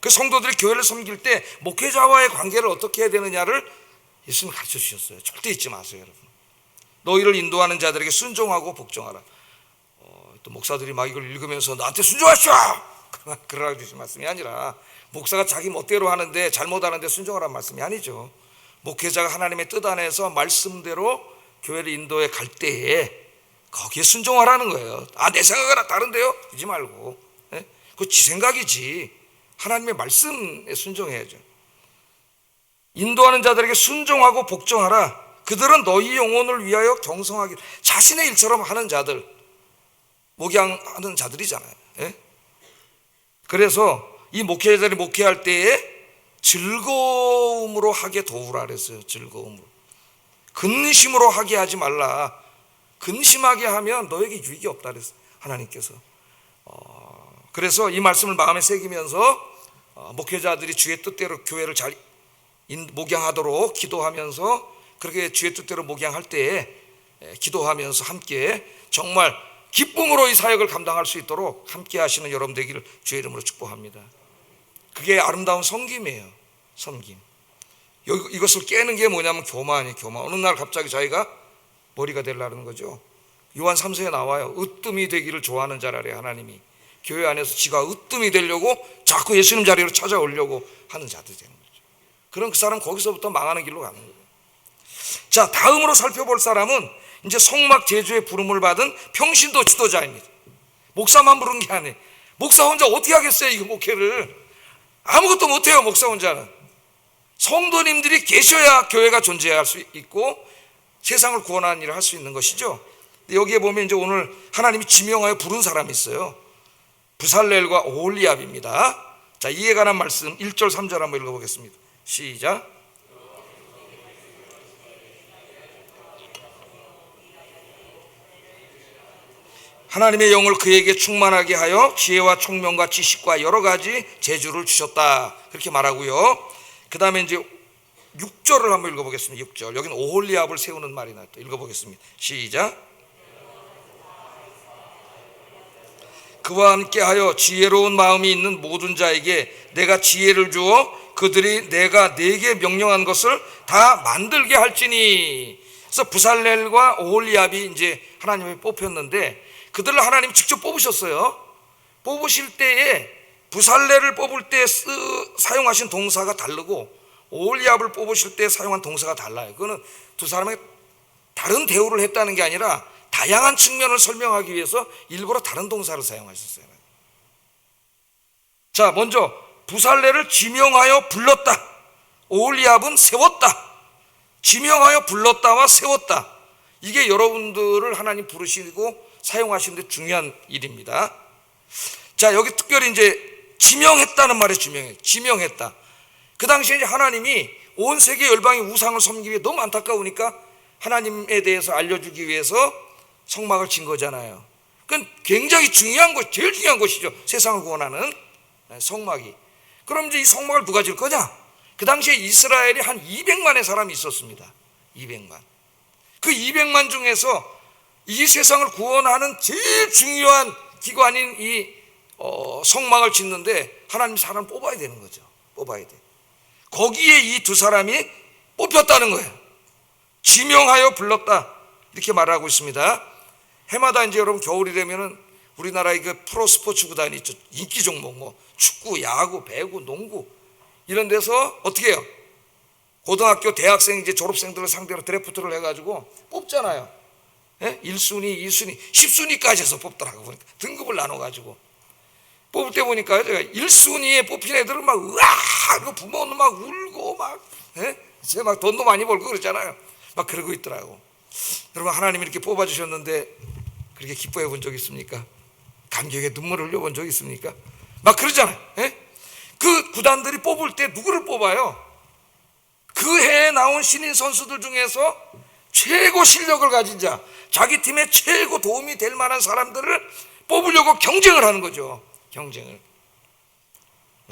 그 성도들이 교회를 섬길 때 목회자와의 관계를 어떻게 해야 되느냐를 예수님이 가르쳐 주셨어요. 절대 잊지 마세요, 여러분. 너희를 인도하는 자들에게 순종하고 복종하라. 또 목사들이 막 이걸 읽으면서 나한테 순종하시오! 그러라고 주신 말씀이 아니라, 목사가 자기 멋대로 하는데 잘못하는데 순종하라는 말씀이 아니죠. 목회자가 하나님의 뜻 안에서 말씀대로 교회를 인도해 갈 때에 거기에 순종하라는 거예요. 내 생각은 다른데요? 이지 말고. 그거 지 생각이지. 하나님의 말씀에 순종해야죠. 인도하는 자들에게 순종하고 복종하라. 그들은 너희 영혼을 위하여 경성하기, 자신의 일처럼 하는 자들, 목양하는 자들이잖아요. 그래서 이 목회자들이 목회할 때에 즐거움으로 하게 도우라 그랬어요. 즐거움으로. 근심으로 하게 하지 말라. 근심하게 하면 너에게 유익이 없다 그랬어요, 하나님께서. 그래서 이 말씀을 마음에 새기면서 목회자들이 주의 뜻대로 교회를 잘 목양하도록 기도하면서, 그렇게 주의 뜻대로 목양할 때에 기도하면서 함께 정말 기쁨으로 이 사역을 감당할 수 있도록 함께 하시는 여러분 되기를 주의 이름으로 축복합니다. 그게 아름다운 섬김이에요. 섬김. 이것을 깨는 게 뭐냐면 교만이에요. 교만. 어느 날 갑자기 자기가 머리가 되려는 거죠. 요한 3서에 나와요. 으뜸이 되기를 좋아하는 자라래, 하나님이. 교회 안에서 지가 으뜸이 되려고 자꾸 예수님 자리로 찾아오려고 하는 자들이 되는 거죠. 그럼 그 사람 거기서부터 망하는 길로 가는 거예요. 자, 다음으로 살펴볼 사람은 이제 성막 제주의 부름을 받은 평신도 지도자입니다. 목사만 부른 게 아니에요. 목사 혼자 어떻게 하겠어요, 이 목회를. 아무것도 못해요, 목사 혼자는. 성도님들이 계셔야 교회가 존재할 수 있고 세상을 구원하는 일을 할 수 있는 것이죠. 여기에 보면 이제 오늘 하나님이 지명하여 부른 사람이 있어요. 부살렐과 오홀리압입니다. 자, 이에 관한 말씀 1절 3절 한번 읽어보겠습니다. 시작. 하나님의 영을 그에게 충만하게 하여 지혜와 총명과 지식과 여러 가지 재주를 주셨다, 그렇게 말하고요. 그 다음에 이제 6절을 한번 읽어보겠습니다. 6절. 여기는 오홀리압을 세우는 말이 나왔다. 읽어보겠습니다. 시작. 그와 함께하여 지혜로운 마음이 있는 모든 자에게 내가 지혜를 주어 그들이 내가 네게 명령한 것을 다 만들게 할지니. 그래서 부살렐과 오홀리압이 이제 하나님이 뽑혔는데, 그들을 하나님이 직접 뽑으셨어요. 뽑으실 때에 부살렐을 뽑을 때 사용하신 동사가 다르고 오홀리압을 뽑으실 때 사용한 동사가 달라요. 그거는 두 사람의 다른 대우를 했다는 게 아니라 다양한 측면을 설명하기 위해서 일부러 다른 동사를 사용하셨어요. 자, 먼저 부살렐을 지명하여 불렀다. 오홀리압은 세웠다. 지명하여 불렀다와 세웠다. 이게 여러분들을 하나님 부르시고 사용하시는 데 중요한 일입니다. 자, 여기 특별히 이제 지명했다는 말에 지명했다. 그 당시에 이제 하나님이 온 세계 열방의 우상을 섬기기 위해 너무 안타까우니까 하나님에 대해서 알려주기 위해서 성막을 진 거잖아요. 그건 굉장히 중요한 것, 제일 중요한 것이죠. 세상을 구원하는 성막이. 그럼 이제 이 성막을 누가 질 거냐? 그 당시에 이스라엘이 한 200만의 사람이 있었습니다. 200만. 그 200만 중에서 이 세상을 구원하는 제일 중요한 기관인 이 성막을 짓는데 하나님 사람을 뽑아야 되는 거죠. 뽑아야 돼. 거기에 이 두 사람이 뽑혔다는 거예요. 지명하여 불렀다, 이렇게 말하고 있습니다. 해마다 이제 여러분 겨울이 되면은 우리나라의 그 프로 스포츠 구단이 있죠. 인기 종목 뭐 축구, 야구, 배구, 농구 이런 데서 어떻게 해요? 고등학교, 대학생 이제 졸업생들을 상대로 드래프트를 해가지고 뽑잖아요. 예? 1순위, 2순위, 10순위까지 해서 뽑더라고. 보니까 등급을 나눠가지고 뽑을 때 보니까 제가 1순위에 뽑힌 애들은 막 으아! 부모는 막 울고 막, 예? 이제 막 돈도 많이 벌고 그러잖아요. 막 그러고 있더라고. 여러분, 하나님이 이렇게 뽑아주셨는데 그렇게 기뻐해 본 적 있습니까? 감격에 눈물을 흘려본 적 있습니까? 막 그러잖아요. 예? 그 구단들이 뽑을 때 누구를 뽑아요? 그 해에 나온 신인 선수들 중에서 최고 실력을 가진 자, 자기 팀에 최고 도움이 될 만한 사람들을 뽑으려고 경쟁을 하는 거죠. 경쟁을.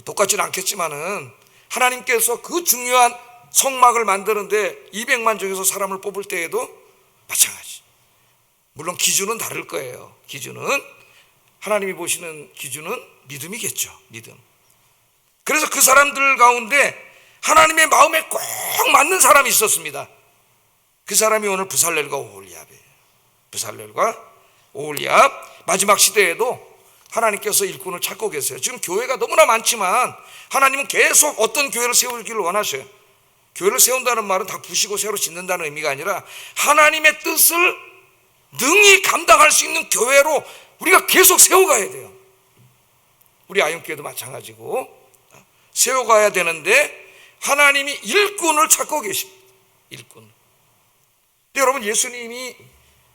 똑같지는 않겠지만은 하나님께서 그 중요한 성막을 만드는데 200만 중에서 사람을 뽑을 때에도 마찬가지. 물론 기준은 다를 거예요. 기준은 하나님이 보시는 기준은 믿음이겠죠. 믿음. 그래서 그 사람들 가운데 하나님의 마음에 꼭 맞는 사람이 있었습니다. 그 사람이 오늘 부살렐과 오홀리압이에요. 부살렐과 오홀리압. 마지막 시대에도 하나님께서 일꾼을 찾고 계세요. 지금 교회가 너무나 많지만 하나님은 계속 어떤 교회를 세우기를 원하셔요. 교회를 세운다는 말은 다 부시고 새로 짓는다는 의미가 아니라 하나님의 뜻을 능히 감당할 수 있는 교회로 우리가 계속 세워가야 돼요. 우리 아영교회도 마찬가지고 세워가야 되는데 하나님이 일꾼을 찾고 계십니다. 일꾼. 근데 여러분, 예수님이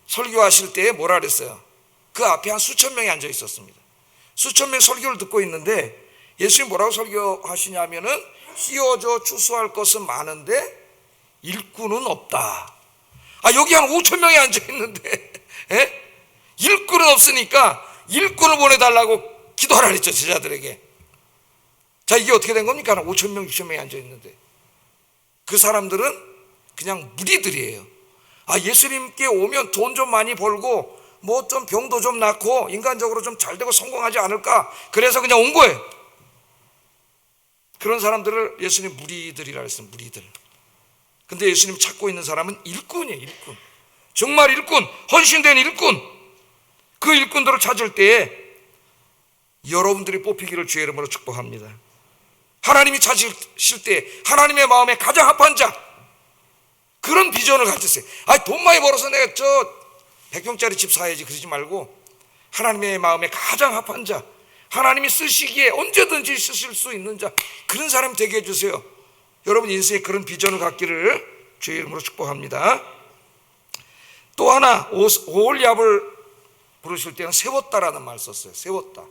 설교하실 때 뭐라 그랬어요? 그 앞에 한 수천 명이 앉아 있었습니다. 수천 명이 설교를 듣고 있는데 예수님이 뭐라고 설교하시냐면은 휘어져 추수할 것은 많은데 일꾼은 없다. 여기 한 5천 명이 앉아 있는데 일꾼은 없으니까 일꾼을 보내달라고 기도하라 그랬죠, 제자들에게. 자, 이게 어떻게 된 겁니까? 5천 명, 6천 명이 앉아 있는데 그 사람들은 그냥 무리들이에요. 예수님께 오면 돈 좀 많이 벌고 뭐 좀 병도 좀 낫고 인간적으로 좀 잘 되고 성공하지 않을까, 그래서 그냥 온 거예요. 그런 사람들을 예수님 무리들이라 했어요. 무리들. 근데 예수님 찾고 있는 사람은 일꾼이에요. 일꾼. 정말 일꾼, 헌신된 일꾼. 그 일꾼들을 찾을 때에 여러분들이 뽑히기를 주의 이름으로 축복합니다. 하나님이 찾으실 때 하나님의 마음에 가장 합한 자, 그런 비전을 가졌어요. 돈 많이 벌어서 내가 100평짜리 집 사야지 그러지 말고 하나님의 마음에 가장 합한 자, 하나님이 쓰시기에 언제든지 쓰실 수 있는 자, 그런 사람 되게 해주세요. 여러분 인생에 그런 비전을 갖기를 주의 이름으로 축복합니다. 또 하나, 오홀리압을 부르실 때는 세웠다라는 말을 썼어요. 세웠다.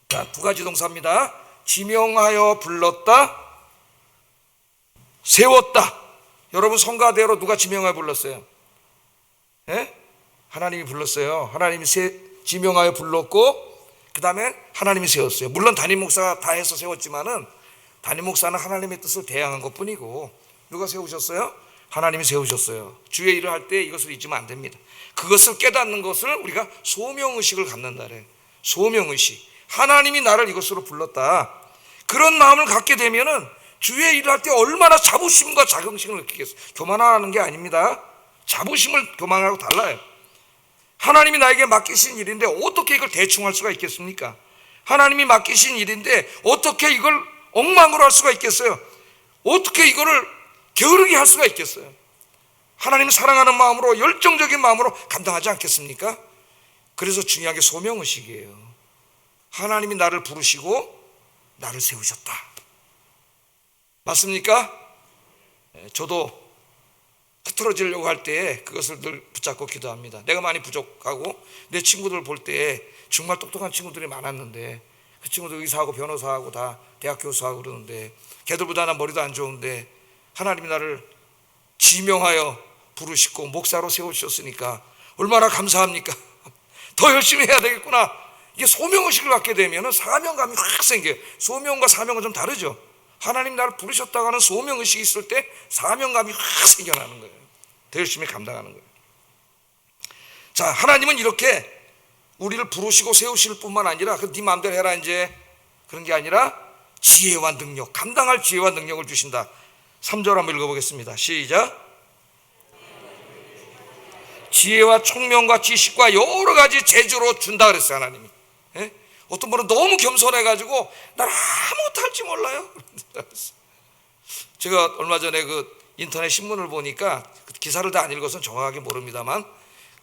자, 두 가지 동사입니다. 지명하여 불렀다, 세웠다. 여러분 성가대로 누가 지명하여 불렀어요? 하나님이 불렀어요. 하나님이 지명하여 불렀고 그 다음에 하나님이 세웠어요. 물론 담임 목사가 다 해서 세웠지만은 담임 목사는 하나님의 뜻을 대항한 것뿐이고 누가 세우셨어요? 하나님이 세우셨어요. 주의 일을 할 때 이것을 잊으면 안 됩니다. 그것을 깨닫는 것을 우리가 소명의식을 갖는다래. 소명의식. 하나님이 나를 이것으로 불렀다. 그런 마음을 갖게 되면은 주의 일을 할 때 얼마나 자부심과 자긍심을 느끼겠어요. 교만하는 게 아닙니다. 자부심을 교만하고 달라요. 하나님이 나에게 맡기신 일인데 어떻게 이걸 대충 할 수가 있겠습니까? 하나님이 맡기신 일인데 어떻게 이걸 엉망으로 할 수가 있겠어요? 어떻게 이거를 게으르게 할 수가 있겠어요? 하나님을 사랑하는 마음으로, 열정적인 마음으로 감당하지 않겠습니까? 그래서 중요한 게 소명의식이에요. 하나님이 나를 부르시고 나를 세우셨다. 맞습니까? 저도 흐트러지려고 할 때 그것을 늘 붙잡고 기도합니다. 내가 많이 부족하고 내 친구들 볼 때 정말 똑똑한 친구들이 많았는데 그 친구들 의사하고 변호사하고 다 대학 교수하고 그러는데 걔들보다 난 머리도 안 좋은데 하나님이 나를 지명하여 부르시고 목사로 세우셨으니까 얼마나 감사합니까? 더 열심히 해야 되겠구나. 이게 소명의식을 갖게 되면 사명감이 확 생겨요. 소명과 사명은 좀 다르죠. 하나님 나를 부르셨다고 하는 소명의식이 있을 때 사명감이 확 생겨나는 거예요. 더 열심히 감당하는 거예요. 자, 하나님은 이렇게 우리를 부르시고 세우실 뿐만 아니라 네 마음대로 해라 이제 그런 게 아니라 지혜와 능력, 감당할 지혜와 능력을 주신다. 3절 한번 읽어보겠습니다. 시작. 지혜와 총명과 지식과 여러 가지 재주로 준다 그랬어요. 하나님이. 어떤 분은 너무 겸손해가지고 난 아무것도 할지 몰라요. 제가 얼마 전에 그 인터넷 신문을 보니까 기사를 다 안 읽어서 정확하게 모릅니다만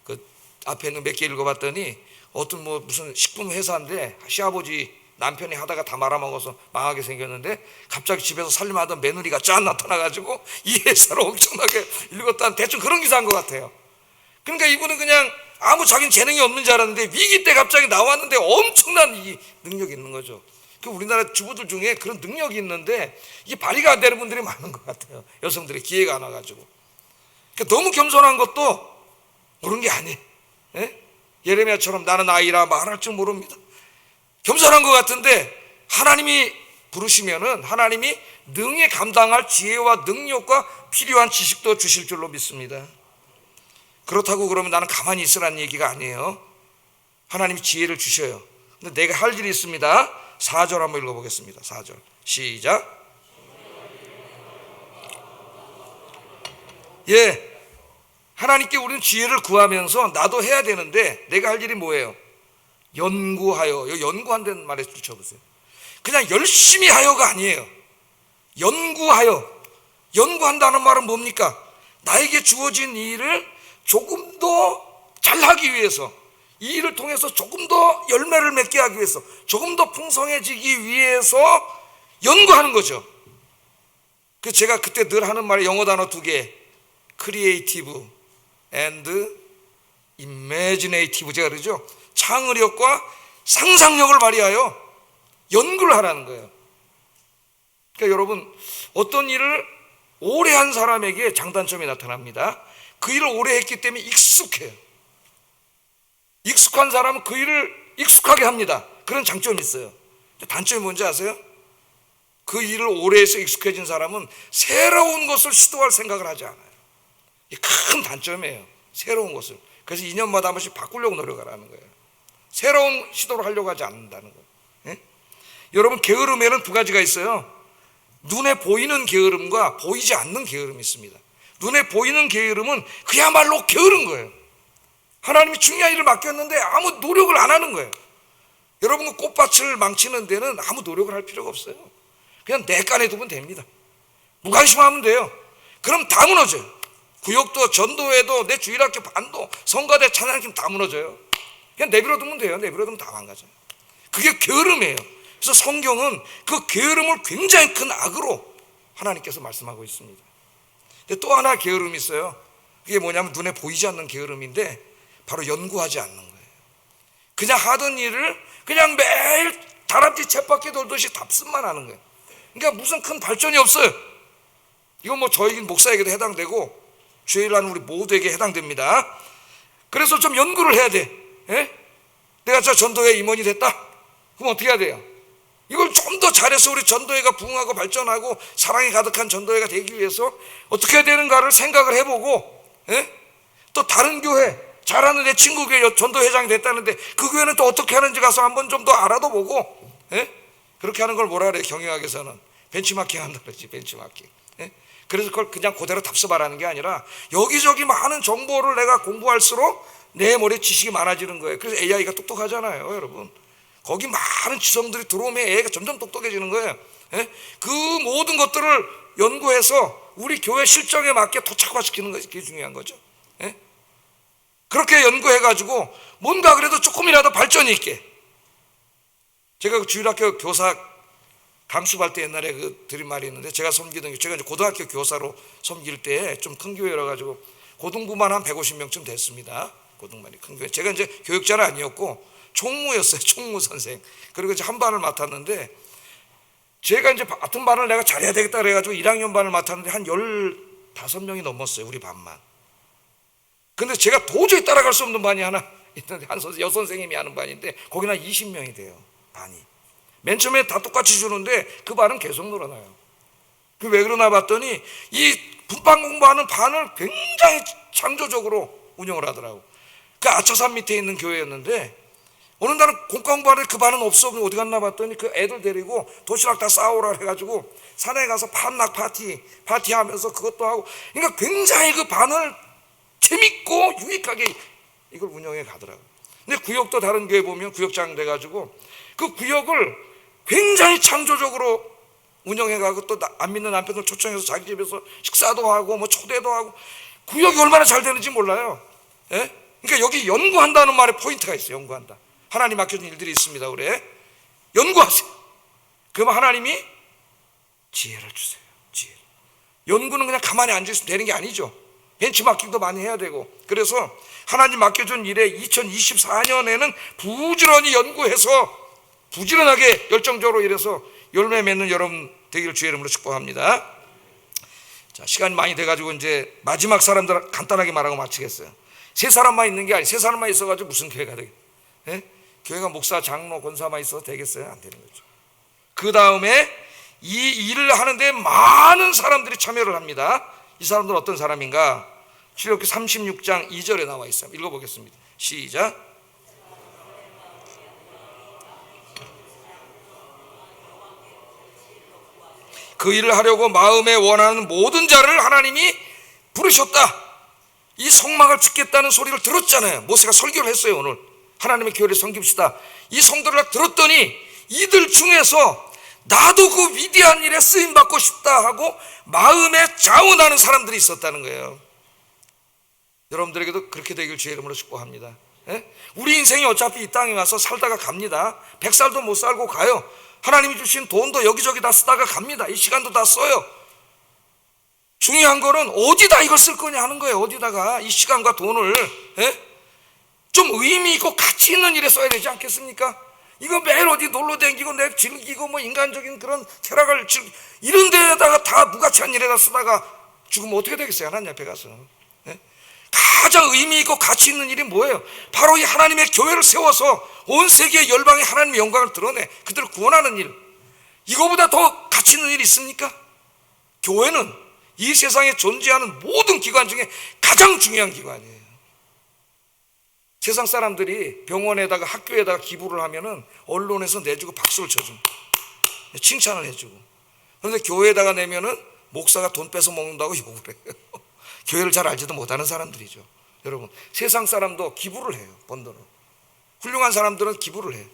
그 앞에 있는 몇 개 읽어봤더니 어떤 뭐 무슨 식품 회사인데 시아버지 남편이 하다가 다 말아먹어서 망하게 생겼는데 갑자기 집에서 살림하던 며느리가 쫙 나타나가지고 이 회사를 엄청나게 읽었다는 대충 그런 기사인 것 같아요. 그러니까 이분은 그냥 아무 자기는 재능이 없는 줄 알았는데 위기 때 갑자기 나왔는데 엄청난 이 능력이 있는 거죠. 그 우리나라 주부들 중에 그런 능력이 있는데 이게 발휘가 안 되는 분들이 많은 것 같아요. 여성들이 기회가 안 와가지고. 그러니까 너무 겸손한 것도 옳은 게 아니에요. 예? 예레미야처럼 나는 아이라 말할 줄 모릅니다. 겸손한 것 같은데 하나님이 부르시면은 하나님이 능히 감당할 지혜와 능력과 필요한 지식도 주실 줄로 믿습니다. 그렇다고 그러면 나는 가만히 있으라는 얘기가 아니에요. 하나님이 지혜를 주셔요. 근데 내가 할 일이 있습니다. 4절 한번 읽어보겠습니다. 4절 시작. 예, 하나님께 우리는 지혜를 구하면서 나도 해야 되는데 내가 할 일이 뭐예요? 연구하여. 연구한다는 말에 붙여보세요. 그냥 열심히 하여가 아니에요. 연구하여. 연구한다는 말은 뭡니까? 나에게 주어진 일을 조금 더 잘하기 위해서, 이 일을 통해서 조금 더 열매를 맺게 하기 위해서, 조금 더 풍성해지기 위해서 연구하는 거죠. 그 제가 그때 늘 하는 말이 영어 단어 2개, 크리에이티브 and 이매지네이티브, 제가 그러죠. 창의력과 상상력을 발휘하여 연구를 하라는 거예요. 그러니까 여러분, 어떤 일을 오래 한 사람에게 장단점이 나타납니다. 그 일을 오래 했기 때문에 익숙해요. 익숙한 사람은 그 일을 익숙하게 합니다. 그런 장점이 있어요. 단점이 뭔지 아세요? 그 일을 오래 해서 익숙해진 사람은 새로운 것을 시도할 생각을 하지 않아요. 이게 큰 단점이에요. 새로운 것을. 그래서 2년마다 한 번씩 바꾸려고 노력을 하는 거예요. 새로운 시도를 하려고 하지 않는다는 거예요. 예? 여러분, 게으름에는 2가지가 있어요. 눈에 보이는 게으름과 보이지 않는 게으름이 있습니다. 눈에 보이는 게으름은 그야말로 게으른 거예요. 하나님이 중요한 일을 맡겼는데 아무 노력을 안 하는 거예요. 여러분, 그 꽃밭을 망치는 데는 아무 노력을 할 필요가 없어요. 그냥 내간에 두면 됩니다. 무관심하면 돼요. 그럼 다 무너져요. 구역도 전도회도 내 주일학교 반도 성가대 찬양팀 다 무너져요. 그냥 내버려 두면 돼요. 내버려 두면 다 망가져요. 그게 게으름이에요. 그래서 성경은 그 게으름을 굉장히 큰 악으로 하나님께서 말씀하고 있습니다. 근데 또 하나 게으름이 있어요. 그게 뭐냐면 눈에 보이지 않는 게으름인데 바로 연구하지 않는 거예요. 그냥 하던 일을 그냥 매일 다람쥐 쳇바퀴 돌듯이 답습만 하는 거예요. 그러니까 무슨 큰 발전이 없어요. 이건 뭐 저희 목사에게도 해당되고 주일하는 우리 모두에게 해당됩니다. 그래서 좀 연구를 해야 돼. 예? 내가 저 전도회 임원이 됐다? 그럼 어떻게 해야 돼요? 이걸 좀 더 잘해서 우리 전도회가 부흥하고 발전하고 사랑이 가득한 전도회가 되기 위해서 어떻게 해야 되는가를 생각을 해보고, 예? 또 다른 교회, 잘하는 내 친구 교회 전도회장이 됐다는데 그 교회는 또 어떻게 하는지 가서 한번 좀 더 알아도 보고, 예? 그렇게 하는 걸 뭐라 그래요? 경영학에서는 벤치마킹 한다 그러지. 벤치마킹. 예? 그래서 그걸 그냥 그대로 답습하라는 게 아니라 여기저기 많은 정보를 내가 공부할수록 내 머리에 지식이 많아지는 거예요. 그래서 AI가 똑똑하잖아요, 여러분. 거기 많은 지성들이 들어오면 AI가 점점 똑똑해지는 거예요. 예? 그 모든 것들을 연구해서 우리 교회 실정에 맞게 토착화시키는 것이 그게 중요한 거죠. 예? 그렇게 연구해가지고 뭔가 그래도 조금이라도 발전이 있게. 제가 그 주일학교 교사 강습할 때 옛날에 그 드린 말이 있는데, 제가 섬기던, 제가 이제 고등학교 교사로 섬길 때 좀 큰 교회라 가지고 고등부만 한 150명쯤 됐습니다. 고등반이 큰 교회. 제가 이제 교육자는 아니었고 총무였어요. 총무 선생. 그리고 이제 한 반을 맡았는데, 제가 이제 같은 반을 내가 잘해야 되겠다 그래가지고 1학년 반을 맡았는데 한 15명이 넘었어요. 우리 반만. 근데 제가 도저히 따라갈 수 없는 반이 하나 있는데, 여선생님이 하는 반인데 거기는 한 20명이 돼요. 반이. 맨 처음에 다 똑같이 주는데 그 반은 계속 늘어나요. 그 왜 그러나 봤더니 이 분반 공부하는 반을 굉장히 창조적으로 운영을 하더라고. 그 아차산 밑에 있는 교회였는데 어느 날은 공과 공부하는데 그 반은 없어. 어디 갔나 봤더니 그 애들 데리고 도시락 다 싸오라 해가지고 산에 가서 판락 파티하면서 그것도 하고, 그러니까 굉장히 그 반을 재밌고 유익하게 이걸 운영해 가더라고요. 근데 구역도 다른 교회 보면 구역장 돼가지고 그 구역을 굉장히 창조적으로 운영해가고 또 안 믿는 남편들 초청해서 자기 집에서 식사도 하고 뭐 초대도 하고 구역이 얼마나 잘 되는지 몰라요. 예? 그러니까 여기 연구한다는 말에 포인트가 있어요. 연구한다. 하나님 맡겨준 일들이 있습니다. 그래 연구하세요. 그러면 하나님이 지혜를 주세요. 지혜. 연구는 그냥 가만히 앉아있으면 되는 게 아니죠. 벤치마킹도 많이 해야 되고. 그래서 하나님 맡겨준 일에 2024년에는 부지런히 연구해서 부지런하게 열정적으로 일해서 열매 맺는 여러분 되기를 주의 이름으로 축복합니다. 자, 시간이 많이 돼가지고 이제 마지막 사람들 간단하게 말하고 마치겠어요. 세 사람만 있는 게 아니에요. 세 사람만 있어가지고 무슨 교회가 되겠어요? 예? 교회가 목사, 장로, 권사만 있어도 되겠어요? 안 되는 거죠. 그 다음에 이 일을 하는데 많은 사람들이 참여를 합니다. 이 사람들은 어떤 사람인가? 출애굽기 36장 2절에 나와 있어요. 읽어보겠습니다. 시작. 그 일을 하려고 마음에 원하는 모든 자를 하나님이 부르셨다. 이 성막을 짓겠다는 소리를 들었잖아요. 모세가 설교를 했어요. 오늘 하나님의 교회를 섬깁시다. 이 성도를 들었더니 이들 중에서 나도 그 위대한 일에 쓰임받고 싶다 하고 마음에 자원하는 사람들이 있었다는 거예요. 여러분들에게도 그렇게 되길 주의 이름으로 축복합니다. 예? 우리 인생이 어차피 이 땅에 와서 살다가 갑니다. 100살도 못 살고 가요. 하나님이 주신 돈도 여기저기 다 쓰다가 갑니다. 이 시간도 다 써요. 중요한 거는 어디다 이걸 쓸 거냐 하는 거예요. 어디다가 이 시간과 돈을 좀 의미 있고 가치 있는 일에 써야 되지 않겠습니까? 이거 매일 어디 놀러 다니고 내 즐기고 뭐 인간적인 그런 쾌락을 이런 데다가 다 무가치한 일에다 쓰다가 죽으면 어떻게 되겠어요? 하나님 앞에 가서. 가장 의미 있고 가치 있는 일이 뭐예요? 바로 이 하나님의 교회를 세워서 온 세계의 열방에 하나님의 영광을 드러내 그들을 구원하는 일. 이거보다 더 가치 있는 일이 있습니까? 교회는 이 세상에 존재하는 모든 기관 중에 가장 중요한 기관이에요. 세상 사람들이 병원에다가 학교에다가 기부를 하면은 언론에서 내주고 박수를 쳐줍니다. 칭찬을 해주고. 그런데 교회에다가 내면은 목사가 돈 뺏어 먹는다고 욕을 해요. 교회를 잘 알지도 못하는 사람들이죠. 여러분, 세상 사람도 기부를 해요. 번 돈을. 훌륭한 사람들은 기부를 해요.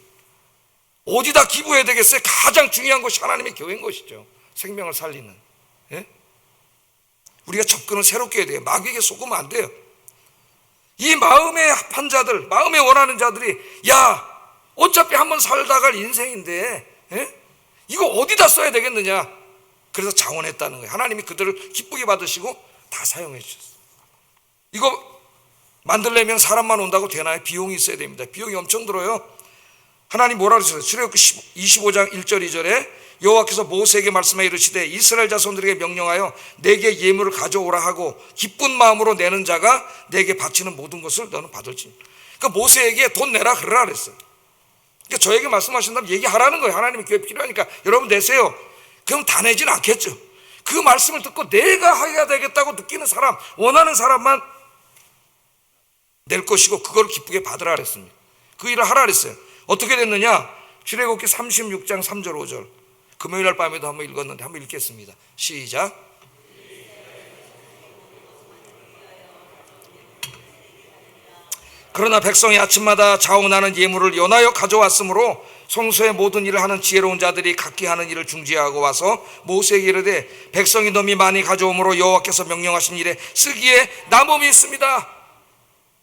어디다 기부해야 되겠어요? 가장 중요한 것이 하나님의 교회인 것이죠. 생명을 살리는. 예? 우리가 접근을 새롭게 해야 돼요. 마귀에게 속으면 안 돼요. 이 마음에 합한 자들, 마음에 원하는 자들이 야, 어차피 한번 살다 갈 인생인데 이거 어디다 써야 되겠느냐. 그래서 자원했다는 거예요. 하나님이 그들을 기쁘게 받으시고 다 사용해 주셨어요. 이거 만들려면 사람만 온다고 되나요? 비용이 있어야 됩니다. 비용이 엄청 들어요. 하나님 뭐라 그러셨어요? 출애굽기 25장 1절 2절에 여호와께서 모세에게 말씀해 이르시되 이스라엘 자손들에게 명령하여 내게 예물을 가져오라 하고 기쁜 마음으로 내는 자가 내게 바치는 모든 것을 너는 받을지. 그러니까 모세에게 돈 내라 그러라 그랬어요. 그러니까 저에게 말씀하신다면 얘기하라는 거예요. 하나님이 교회 필요하니까 여러분 내세요. 그럼 다 내지는 않겠죠. 그 말씀을 듣고 내가 해야 되겠다고 느끼는 사람, 원하는 사람만 낼 것이고 그걸 기쁘게 받으라 그랬습니다. 그 일을 하라 그랬어요. 어떻게 됐느냐? 출애굽기 36장 3절 5절 금요일 날 밤에도 한번 읽었는데 한번 읽겠습니다. 시작. 그러나 백성이 아침마다 자원하는 예물을 연하여 가져왔으므로 성소의 모든 일을 하는 지혜로운 자들이 각기 하는 일을 중지하고 와서 모세에게 이르되 백성이 너무 많이 가져오므로 여호와께서 명령하신 일에 쓰기에 남음이 있습니다.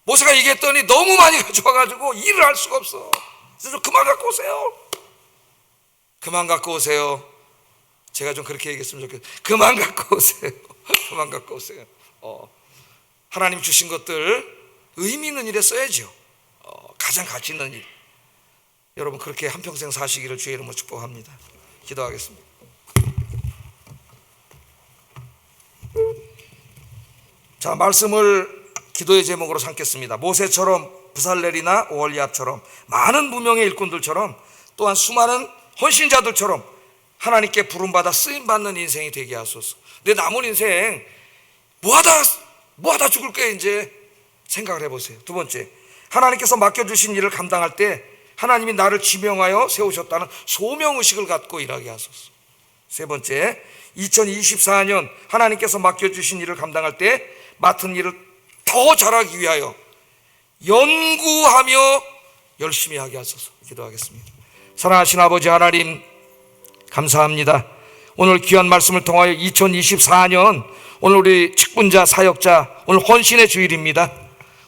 모세가 얘기했더니 너무 많이 가져와가지고 일을 할 수가 없어. 그래서 그만 갖고 오세요. 그만 갖고 오세요. 제가 좀 그렇게 얘기했으면 좋겠어요. 그만 갖고 오세요. 그만 갖고 오세요. 하나님 주신 것들 의미 있는 일에 써야죠. 가장 가치 있는 일. 여러분 그렇게 한평생 사시기를 주의 이름으로 축복합니다. 기도하겠습니다. 자, 말씀을 기도의 제목으로 삼겠습니다. 모세처럼 부살렐이나 오홀리압처럼 많은 무명의 일꾼들처럼 또한 수많은 헌신자들처럼 하나님께 부름받아 쓰임받는 인생이 되게 하소서. 내 남은 인생 뭐하다 죽을 거야 이제 생각을 해보세요. 두 번째, 하나님께서 맡겨주신 일을 감당할 때 하나님이 나를 지명하여 세우셨다는 소명의식을 갖고 일하게 하소서. 세 번째, 2024년 하나님께서 맡겨주신 일을 감당할 때 맡은 일을 더 잘하기 위하여 연구하며 열심히 하게 하소서. 기도하겠습니다. 사랑하신 아버지 하나님 감사합니다. 오늘 귀한 말씀을 통하여 2024년 오늘 우리 직분자, 사역자, 오늘 헌신의 주일입니다.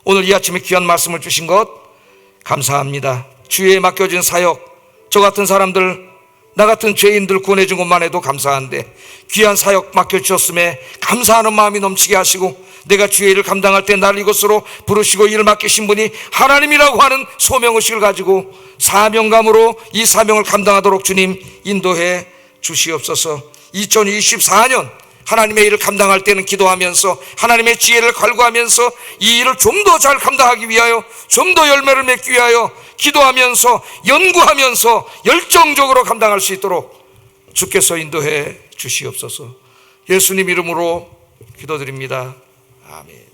오늘 이 아침에 귀한 말씀을 주신 것 감사합니다. 주위에 맡겨진 사역, 저 같은 사람들, 나 같은 죄인들 구원해준 것만 해도 감사한데 귀한 사역 맡겨주셨음에 감사하는 마음이 넘치게 하시고 내가 주의 일을 감당할 때 나를 이곳으로 부르시고 일을 맡기신 분이 하나님이라고 하는 소명의식을 가지고 사명감으로 이 사명을 감당하도록 주님 인도해 주시옵소서. 2024년 하나님의 일을 감당할 때는 기도하면서 하나님의 지혜를 갈구하면서 이 일을 좀 더 잘 감당하기 위하여 좀 더 열매를 맺기 위하여 기도하면서 연구하면서 열정적으로 감당할 수 있도록 주께서 인도해 주시옵소서. 예수님 이름으로 기도드립니다. 아멘.